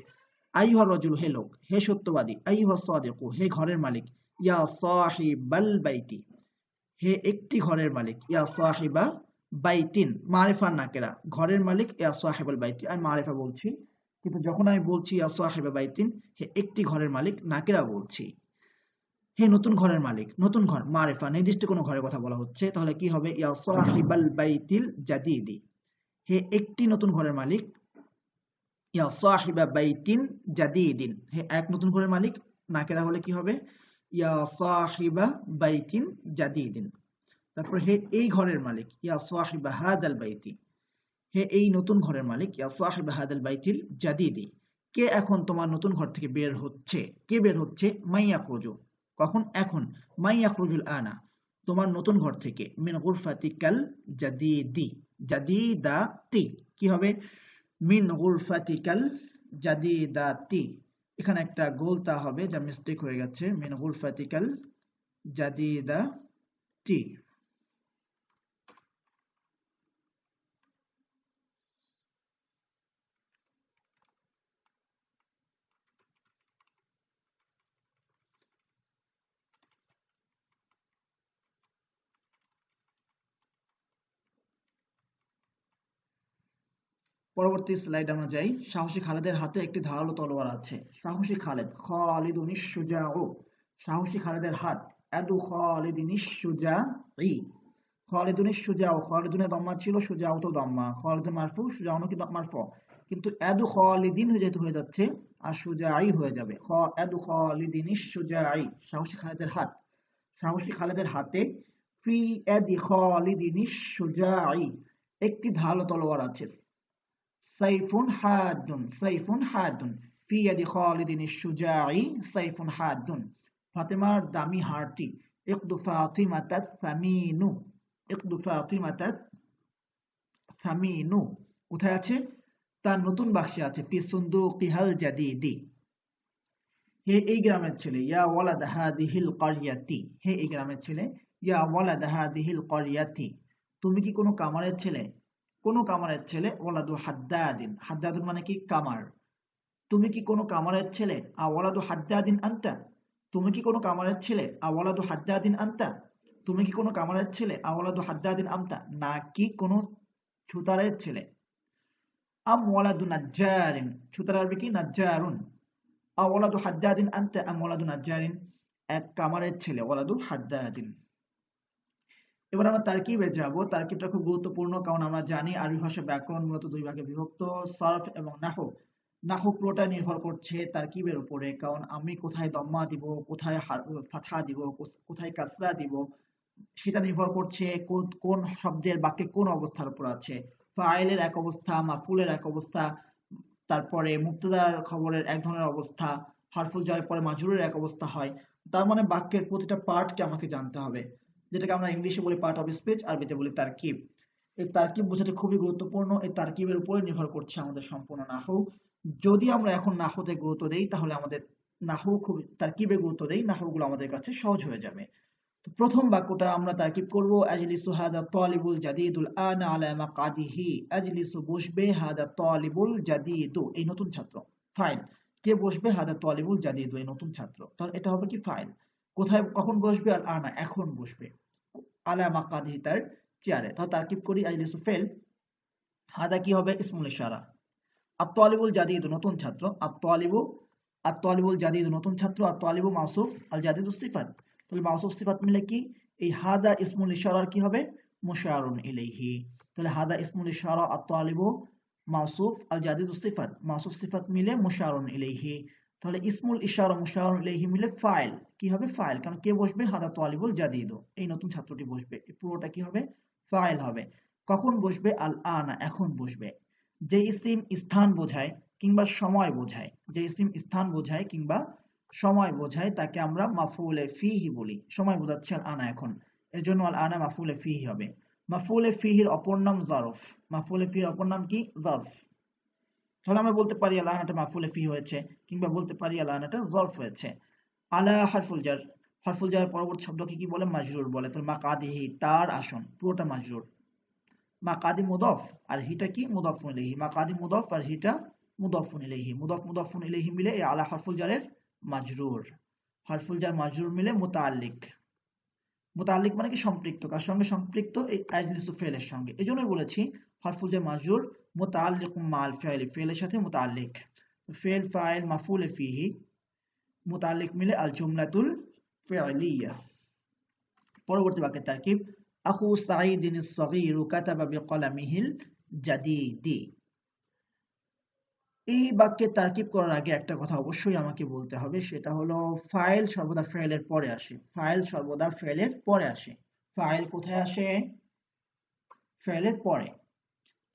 আইয়ুহা রজুলু, হে লোক, হে সত্যবাদী। আইয়ুহা সাদিকু, হে ঘরের মালিক। ইয়া সাহিবাল বাইতি, হে একটি ঘরের মালিক। ইয়া সাহিবা বাইতিন, মারিফার নাকেরা, ঘরের মালিক। ইয়া সাহিবাল বাইতি, আমি মারিফা বলছি, কিন্তু যখন আমি বলছি ইয়া সাহিবা বাইতিন, হে একটি ঘরের মালিক, নাকেরা বলছি। হে নতুন ঘরের মালিক, নতুন ঘর মারিফা, নির্দিষ্ট কোনো ঘরের কথা বলা হচ্ছে, তাহলে কি হবে? ইয়া সাহিবাল বাইতিল জাদিদি, হে একটি নতুন ঘরের মালিক। ইয়া সাহিবা বাইতিন জাদিদিন, হে এক নতুন ঘরের মালিক, নাকেরা হলে কি হবে? ইয়া সাহিবা বাইতিন জাদিদিন। তারপর হে এই ঘরের মালিক। ইয়া সাহিবা হাদাল বাইতি, হে এই নতুন ঘরের মালিক। ইয়া সাহিবা হাদাল বাইতিল জাদিদি, কে এখন তোমার নতুন ঘর থেকে বের হচ্ছে? কে বের হচ্ছে? মাইয়া খুরুজু, কখন? এখন। মাইয়া খুরুজুল আনা, তোমার নতুন ঘর থেকে। মিন গুরফাতিকাল জাদিদি, জাদিদাতি, কি হবে? মিন গুরফাতিকাল জাদিদাতি। এখানে একটা গোলতা হবে, যা মিস্টেক হয়ে গেছে। মিন গুরফাতিকাল জাদিদাতি। পরবর্তী স্লাইড আমরা যাই। সাহসী খালেদের হাতে একটি ধারালো তলোয়ার আছে। সাহসী খালেদ, খালিদুনিশ শুজাউ, সাহসী খালেদের হাত। আদু খালিদিনিশ শুজাই, খালিদুনিশ শুজাউ, খালিদুনে দম্মা ছিল, শুজাউ তো দম্মা। খালিদুন মারফু, শুজাউন কি মারফু, কিন্তু আদু খালিদিন যেহেতু হয়ে যাচ্ছে আর শুজাই হয়ে যাবে। আদু খালিদিনিশ শুজাই, সাহসী খালেদের হাত। সাহসী খালেদের হাতে। ফি আদি খালিদিনিশ শুজাই, একটি ধারালো তলোয়ার আছে। সাইফুন হাদুন, সাইফুন হাদুন, ফি ইয়াদি খালিদিন শুজাই সাইফুন হাদুন, ফাতেমার দামি হারটি। ইকদু ফাতিমাতা সামিনু, ইকদু ফাতিমাতা সামিনু, কোথায় আছে? তার নতুন বাক্সে আছে। ফি সুনদুকিহাল জাদিদি, হে এই গ্রামের ছেলে। ইয়া ওয়ালাদ হাদিহিল কারিয়াতি, হে এই গ্রামের ছেলে। ইয়া ওয়ালাদ হাদিহিল কারিয়াতি, তুমি কি কোনো কামারের ছেলে? কোনো কামারের ছেলে। ওয়ালাদু হাদ্দাদিন, হাদ্দাদুন মানে কি? কামার। তুমি কি কোনো কামারের ছেলে? আওয়ালাদু হাদ্দাদিন আনতা, তুমি কি কোনো কামারের ছেলে? আওয়ালাদু হাদ্দাদিন আনতা, তুমি কি কোনো কামারের ছেলে? আওয়ালাদু হাদ্দাদিন আমতা, নাকি কোনো ছুতারের ছেলে। আম ওয়ালাদু নাজ্জারিন, ছুতার আরবি কি? নাজ্জারুন। আওয়ালাদু হাদ্দাদিন আনতা আম ওয়ালাদু নাজ্জারিন, এক কামারের ছেলে। ওয়ালাদু হাদ্দাদিন। এবার আমরা তারকিবে যাব। তারকিবটা খুব গুরুত্বপূর্ণ, কারণ আমরা জানি আরবি ভাষা ব্যাকরণ মূলত দুই ভাগে বিভক্ত, সরফ এবং নাহু। নাহু পুরোটা নির্ভর করছে তারকিবের উপরে, কারণ আমি কোথায় দম্মা দিব, কোথায় ফাথা দিব, কোথায় কাসরা দিব, সেটা নির্ভর করছে কোন শব্দের বাক্যে কোন অবস্থার উপর আছে। ফাইলের এক অবস্থা, মাফুলের এক অবস্থা, তারপরে মুবতাদার খবরের এক ধরনের অবস্থা, হারফুল জারের পরে মাজরুরের এক অবস্থা হয়। তার মানে বাক্যের প্রতিটা পার্টকে আমাকে জানতে হবে, যেটাকে আমরা ইংলিশে বলি পার্ট অফ স্পিচ, আরবিতে বলি তারকিব। এই তারকিব বোঝাটা খুবই গুরুত্বপূর্ণ। এই তারকিবের উপরে নির্ভর করছে আমাদের সম্পূর্ণ নাহু। যদি আমরা এখন নাহুতে গুরুত্ব দেই তাহলে আমাদের নাহু খুব, তারকিবে গুরুত্ব দেই, নাহুগুলো আমাদের কাছে সহজ হয়ে যাবে। তো প্রথম বাক্যটা আমরা তারকিব করব, আজলিসু হাদা তালিবুল জাদিদুল আনা আলা মাকাদিহি। আজলিসু বসবে, হাদা তালিবুল জাদিদু এই নতুন ছাত্র। ফাইল, কে বসবে? হাদা তালিবুল জাদিদু এই নতুন ছাত্র। তাহলে এটা হবে কি ফাইল। কোথায় কখন বসবে? আল আনা এখন বসবে, আলা মাকাদিহি তার চেয়ারে। তাহলে তারকিব করি, আজলিসু ফেল, হাদা কি হবে? ইসমুল ইশারা। আত-তালিবুল জাদিদ নতুন ছাত্র, আত-তালিবুল জাদিদ নতুন ছাত্র, আত-তালিবু মাউসুফ, আল জাদিদু সিফাত। তাহলে মাউসুফ সিফাত মিলে কি? এই হাদা ইসমুল ইশারার কি হবে? মুশারুন ইলাইহি। তাহলে হাদা ইসমুল ইশারা, আত-তালিবু মাউসুফ, আল জাদিদু সিফাত, মাউসুফ সিফাত মিলে মুশারুন ইলাইহি। তাহলে ইসমুল ইশারা মুশারুন ইলাইহি মিলে ফাইল, কি হবে? ফাইল। কারণ কে বসবে? হাদা তালিবুল জাদিদ, এই নতুন ছাত্রটি বসবে। পুরোটা কি হবে? ফাইল হবে। কখন বসবে? আল আনা এখন বসবে। যে ইসিম স্থান বোঝায় কিংবা সময় বোঝায়, যে ইসিম স্থান বোঝায় কিংবা সময় বোঝায় তাকে আমরা মাফউলে ফিহি বলি। সময় বোঝাচ্ছে আল আনা এখন, এর জন্য আল আনা মাফউলে ফিহি হবে। মাফউলে ফিহির অপর নাম জরফ। মাফউলে ফিহির অপর নাম কি? জরফ। তাহলে আমরা বলতে পারি আল আনাটা মাফউলে ফিহি হয়েছে, কিংবা বলতে পারি আল আনাটা জরফ হয়েছে। আলা হারফুল জার, হারফুল জার পরবর্তী শব্দকে কি বলে? মাজরুর বলে। তাহলে মাকাদিহি তার আসন, পুরোটা মাজরুর। মাকাদি মুদফ আর হিটা কি? মুদফুন ইলাইহি। মাকাদি মুদফ আর হিটা মুদফুন ইলাইহি। মুদফ মুদফুন ইলাইহি মিলে এই আলা হারফুল জারের মাজরুর। হারফুল জার মাজরুর মিলে মুতাআল্লিক। মুতাআল্লিক মানে কি? সম্পৃক্ত। কার সঙ্গে সম্পৃক্ত? এই আজলিসু ফেলের সঙ্গে। এজন্যই বলেছি হারফুল জার মাজরুর মুতাআল্লিকুম মাল ফাইল, ফেলের সাথে মুতাআল্লিক। ফেল, ফাইল, মাফউল ফিহি, মুতাআল্লিক মিলে আল জুমলাতুল ফি'লিয়া। পরবর্তী বাক্যের তারকিব, আখু সাঈদিন আস-সাগীরু কাতাবা বিকলামিহিল জাদীদি। এই বাক্যের তারকিব করার আগে একটা কথা অবশ্যই আমাকে বলতে হবে, সেটা হলো ফাইল সর্বদা ফেলের পরে আসে। ফাইল সর্বদা ফেলের পরে আসে। ফাইল কোথায় আসে? ফেলের পরে।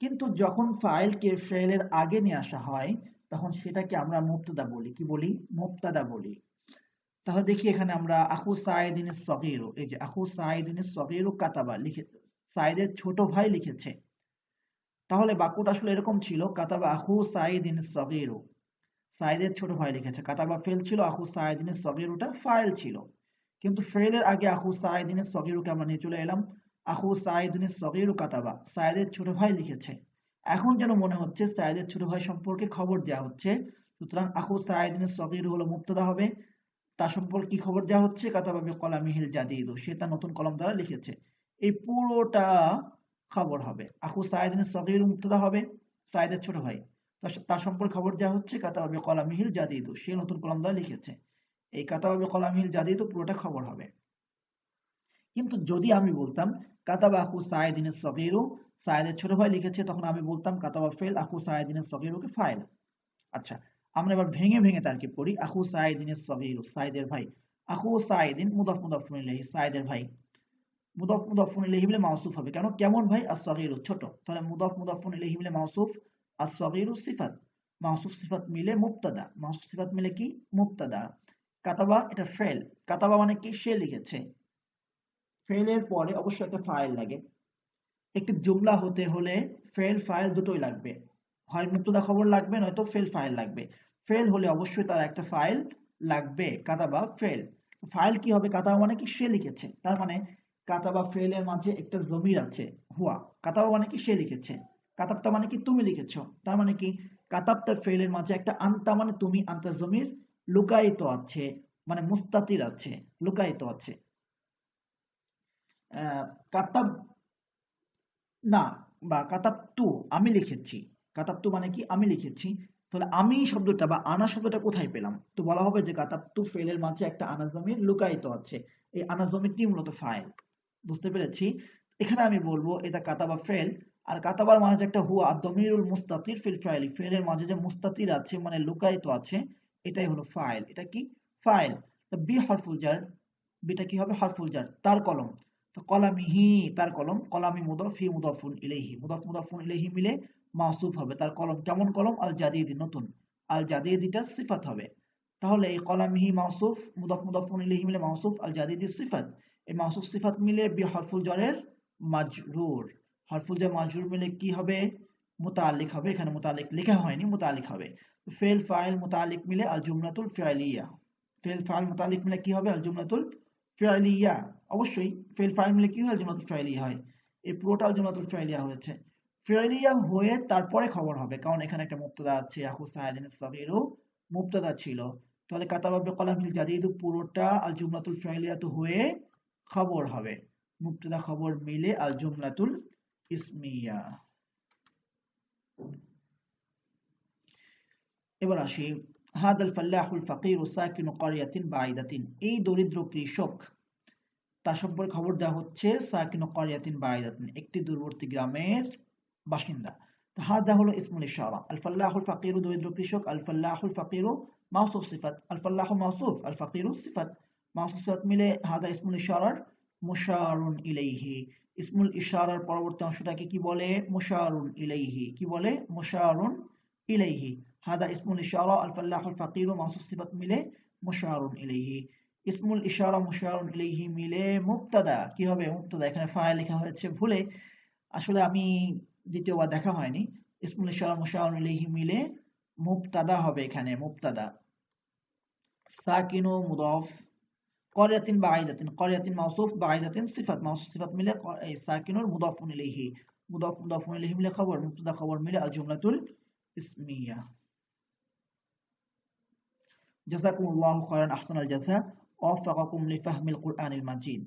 কিন্তু যখন ফাইলকে ফেলের আগে নিয়ে আসা হয় তখন সেটাকে আমরা মুবতাদা বলি। কি বলি? মুবতাদা বলি। তাহলে দেখি এখানে আমরা আখু সাঈদিন আস-সাগীরু, এই যে আখু সাঈদিন আস-সাগীরু কাতাবা লিখে, সাঈদের ছোট ভাই লিখেছে। তাহলে বাক্যটা আসলে এরকম ছিল, কাতাবা আখু সাঈদিন আস-সাগীরু, সাঈদের ছোট ভাই লিখেছে। কাতাবা ফেল ছিল, আখু সাঈদিন আস-সাগীরুটা ফাইল ছিল। কিন্তু ফেলের আগে আখু সাঈদিন আস-সাগীরুকে আমরা নিয়ে চলে এলাম। আখু সাঈদিন আস-সাগীরু কাতাবা, সাঈদের ছোট ভাই লিখেছে। এখন যেন মনে হচ্ছে সাঈদের ছোট ভাই সম্পর্কে খবর দেওয়া হচ্ছে, সুতরাং আখু সাঈদিন আস-সাগীরু হলো মুবতাদা হবে। তার সম্পর্কে কি খবর দেওয়া হচ্ছে? কাতাবা বিকলামিহিল জাদীদু, সে তার নতুন কলম দ্বারা লিখেছে। এই পুরোটা খবর হবে। আখু সাঈদিন আস-সাগীরু মুবতাদা হবে, সাঈদের ছোট ভাই, তার সম্পর্কে খবর দেওয়া হচ্ছে কাতাবা বিকলামিহিল জাদীদু, সে নতুন কলম দ্বারা লিখেছে। এই কাতাবা বিকলামিহিল জাদীদু পুরোটা খবর হবে। কিন্তু যদি আমি বলতাম কাতাবা আখু সাঈদিন আস-সাগীরু, সাঈদের ছোট ভাই লিখেছে, তখন আমি বলতাম কাতাবা ফেল, আখু সাঈদিন আস-সাগীরুকে ফাইল। আচ্ছা, আমরা এবার ভেঙে ভেঙে তারকিব করি। আখু সাঈদিন আস-সাগীরু, সাঈদের ভাই। আখু সাঈদিন মুদাফ মুদাফুন ইলাইহি, সাঈদের ভাই। মুদাফ মুদাফুন ইলাইহি মিলে মাউসুফ হবে। কেন? কেমন ভাই? আস-সাগীরু ছোট। তাহলে মুদাফ মুদাফুন ইলাইহি মিলে মাউসুফ, আস-সাগীরু সিফাত, মাউসুফ সিফাত মিলে মুবতাদা, মাউসুফ সিফাত মিলে কি? মুবতাদা। কাতাবা এটা ফেল, কাতাবা মানে কি? সে লিখেছে। ফেলের পরে অবশ্যই একটা ফাইল লাগে। একটি জুমলা হতে হলে ফেল ফাইল দুটোই লাগবে, হয় মুবতাদা খবর লাগবে নয়তো ফেল ফাইল লাগবে। ফেল হলে অবশ্যই তার একটা ফাইল লাগবে, কাতাবা ফেল। ফাইল কি হবে? কাতাবা মানে কি? সে লিখেছে। তার মানে কাতাবা ফেলের মাঝে একটা জমির আছে, হুয়া। কাতাবা মানে কি? সে লিখেছে। কাতাবতা মানে কি? তুমি লিখেছো। তার মানে কি? কাতাবতা ফেলের মাঝে একটা আনতা মানে তুমি, আনতা জমির লুকায়িত আছে, মানে মুস্তাতির আছে, লুকায়িত আছে। কাতাব না, বা কাতাবতু আমি লিখেছি। কাতাবতু মানে কি? আমি লিখেছি। তাহলে আমি শব্দটা বা আনা শব্দটা কোথায় পেলাম? তো বলা হবে যে কাতাবতু ফেলের মাঝে একটা আনা জমির লুকায়িত আছে। এই আনা জমিরটি মূলত ফাইল। বুঝতে পেরেছি? এখানে আমি বলবো এটা কাতাবা ফেল, আর কাতাবার মাঝে একটা হুয়া দমিরুল মুস্তাতির ফিল ফাইলি, ফেলের মাঝে যে মুস্তাতির আছে মানে লুকায়িত আছে, এটাই হলো ফাইল। এটা কি? ফাইল। তো বি হরফুল জার, বিটা কি হবে? হরফুল জার, তার কলম। তো কলামিহি তার কলম, কলামি মুদাফ, হি মুদাফুন ইলাইহি, মুদাফ মুদাফুন ইলাইহি মিলে মাউসুফ হবে। তার কলম কেমন কলম? আল জাদীদ নতুন, আল জাদীদিটা সিফাত হবে। তাহলে এই কলামিহি মাউসুফ মুদাফ মুদাফুন ইলাইহি মিলে মাউসুফ আল জাদিদি সিফাত, এই মাউসুফ সিফাত মিলে বি হরফুল জারের মাজরুর, হরফুল জার মাজরুর মিলে কি হবে? মুতাআল্লিক হবে। এখানে মুতাআল্লিক লেখা হয়নি, মুতাআল্লিক হবে। ফেল ফাইল মুতাআল্লিক মিলে আল জুমলাতুল ফি'লিয়া, ফেল ফাইল মুতাআল্লিক মিলে কি হবে? আল জুমলাতুল ফি'লিয়া। অবশ্যই ফেল ফাইল মিলে কি হয়? আল জুমলাতুল ফি'লিয়া হয়। এই পুরোটা আল জুমলাতুল ফি'লিয়া হয়েছে। ফি'লিয়া হয়ে তারপরে খবর হবে, কারণ এখানে একটা মুবতাদা আছে, আখু সাইদিন সাগীরু মুবতাদা ছিল। তাহলে কাতাবা বিকলামিল জাদিদু পুরোটা আল জুমলাতুল ফি'লিয়া তো হয়ে খবর হবে। মুবতাদা খবর মিলে আল জুমলাতুল ইসমিয়া। এবার আসি, হাদাল ফাল্লাহুল ফাকিরু সাকিনু ক্বরিয়াতিন বাঈদাতিন, এই দরিদ্র কৃষক, তার সম্পর্কে খবর দেওয়া হচ্ছে সাকিনু ক্বরিয়াতিন বাঈদাতিন, একটি দূরবর্তী গ্রামের বাসিন্দা। হাদা হলো ইসমুল ইশারা। আল ফাল্লাহুল ফাকিরু দরিদ্র কৃষক, আল ফাল্লাহুল ফাকিরু মাউসুফ সিফাত, আল ফাল্লাহু মাউসুফ, আল ফাকিরু সিফাত, মাউসুফ সিফাত মিলে হাদা ইসমুল ইশারার মুশারুন ইলাইহি। ইসমুল ইশারার পরবর্তী অংশটাকে কি বলে? মুশারুন ইলাইহি। কি বলে? মুশারুন ইলাইহি। হাদা ইসমুল ইশারা আল ফাল্লাহুল ফাকিরু মাউসুফ সিফাত মিলে মুশারুন ইলাইহি। ইসমুল ইশারা মুশারুন ইলাইহি মিলে মুবতাদা, কি হবে? মুবতাদা। এখানে ফাইল লেখা হয়েছে ভুলে, আসলে আমি দ্বিতীয়বার দেখা হয়নি। ইসমুল ইশারা মুশারুন ইলাইহি মিলে মুবতাদা হবে, এখানে মুবতাদা। সাকিনু মুদাফ, ক্বরিয়াতিন বাঈদাতিন, ক্বরিয়াতিন মাউসুফ, বাঈদাতিন সিফাত, মাউসুফ সিফাত মিলে এই সাকিনুর মুদাফুন ইলাইহি, মুদাফ মুদাফুন ইলাইহি মিলে খবর, মুবতাদা খবর মিলে আল জুমলাতুল ইসমিয়া। জাযাকুমুল্লাহু খায়রান আহসানাল জাযা ওয়াফাকাকুম লিফাহমিল কুরআনিল মাজিদ।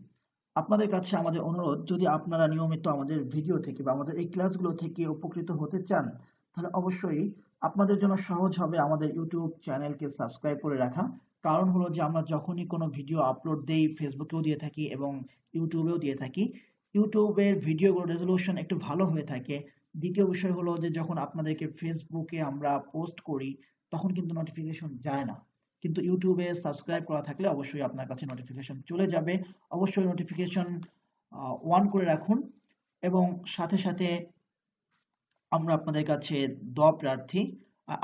আপনাদের কাছে আমাদের অনুরোধ, যদি আপনারা নিয়মিত আমাদের ভিডিও থেকে বা আমাদের এই ক্লাসগুলো থেকে উপকৃত হতে চান, তাহলে অবশ্যই আপনাদের জন্য সহজ হবে আমাদের ইউটিউব চ্যানেলকে সাবস্ক্রাইব করে রাখা। কারণ হলো যে আমরা যখনই কোনো ভিডিও আপলোড দেই, ফেসবুকেও দিয়ে থাকি এবং ইউটিউবেও দিয়ে থাকি, ইউটিউবের ভিডিওগুলো রেজলিউশন একটু ভালো হয়ে থাকে। দ্বিতীয় বিষয় হলো যে যখন আপনাদেরকে ফেসবুকে আমরা পোস্ট করি, তখন কিন্তু নোটিফিকেশন যায় না। কিন্তু ইউটিউবে সাবস্ক্রাইব করা থাকলে অবশ্যই আপনার কাছে নোটিফিকেশন চলে যাবে। অবশ্যই নোটিফিকেশন অন করে রাখুন, এবং সাথে সাথে আমরা আপনাদের কাছে দোয়া প্রার্থী।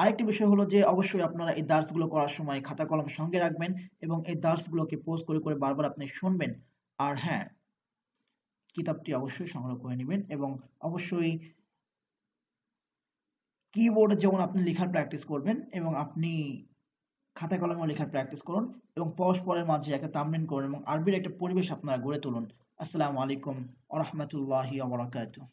আরেকটি বিষয় হলো যে অবশ্যই আপনারা এই দার্সগুলো করার সময় খাতা কলম সঙ্গে রাখবেন এবং এই দার্সগুলোকে পোজ করে করে বারবার আপনি শুনবেন। আর হ্যাঁ, কিতাবটি অবশ্যই সংগ্রহ করে নেবেন, এবং অবশ্যই কিবোর্ডে যেমন আপনি লেখার প্র্যাকটিস করবেন, এবং আপনি খাতা কলমে লেখার প্র্যাকটিস করুন, এবং পরস্পরের মাঝে একটা তামরিন করুন, এবং আরবির একটা পরিবেশ আপনারা গড়ে তুলুন। আসসালামু আলাইকুম ওয়া রাহমাতুল্লাহি ওয়া বারাকাতুহু।